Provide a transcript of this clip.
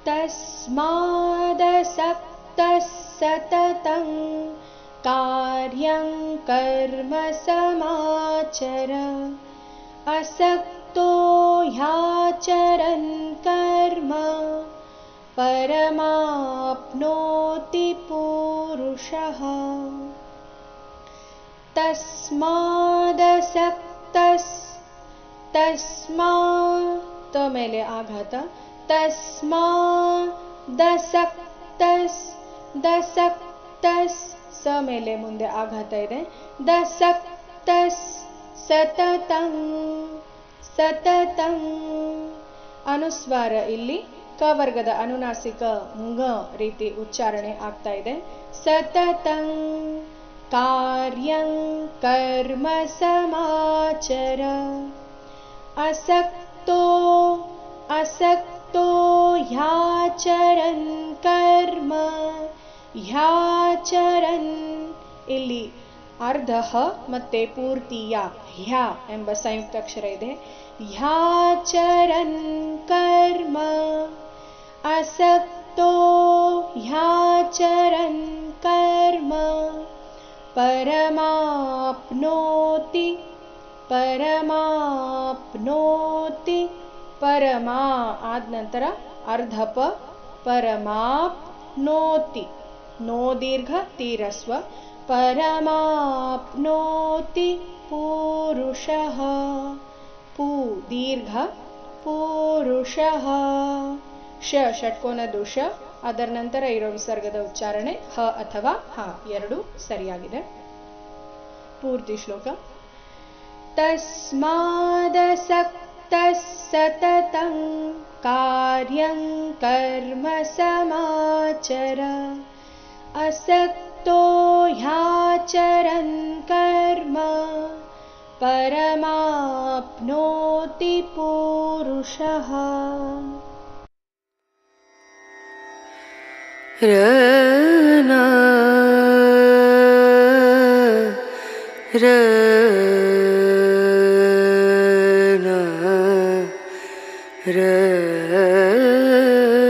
तस्मादसक्तः सततं कार्यं कर्म समाचर असक्तो ह्याचरन् कर्म परमाप्नोति पूरुषः तस्मादसक्तस् ಮೇಲೆ ಆಘಾತ ತಸ್ಮಾದಸಕ್ತಸ್ ಸ ಮೇಲೆ ಮುಂದೆ ಆಘಾತ ಇದೆ ದಸಕ್ತಸ್ ಸತತಂ ಅನುಸ್ವಾರ ಇಲ್ಲಿ ಕವರ್ಗದ ಅನುನಾಸಿಕ ಂಗ ರೀತಿ ಉಚ್ಚಾರಣೆ ಆಗ್ತಾ ಇದೆ ಸತತಂ ಕಾರ್ಯಂ ಕರ್ಮ ಸಮಾಚರ असक्तो ह्याचरन् कर्म ह्याचರನ್ ಇಲ್ಲಿ ಅರ್ಧ ಹ ಮತ್ತೆ ಪೂರ್ತಿ ಯಾ ಹ್ಯಾ ಎಂಬ ಸಂಯುಕ್ತಾಕ್ಷರ ಇದೆ ह्याचरन् कर्म असक्तो ह्याचरन् कर्म परमाप्नोति ಪರಮಾ ಆದ ನಂತರ ಅರ್ಧಪ ಪರಮಾಪ್ನೋತಿ ನೋ ದೀರ್ಘ ತೀರಸ್ವ ಪರಮಾಪ್ನೋತಿ ಪೂರುಷಃ ಪೂ ದೀರ್ಘ ಪೂರುಷಃ ಷಟ್ಕೋನ ದೋಷ ಅದರ ನಂತರ ಇರೋ ವಿಸರ್ಗದ ಉಚ್ಚಾರಣೆ ಹ ಅಥವಾ ಹ ಎರಡು ಸರಿಯಾಗಿದೆ ಪೂರ್ತಿ ಶ್ಲೋಕ तस्मादसक्तः सततं कार्यं कर्म समाचर असक्तो ह्याचरन् कर्म परमाप्नोति पूरुषः र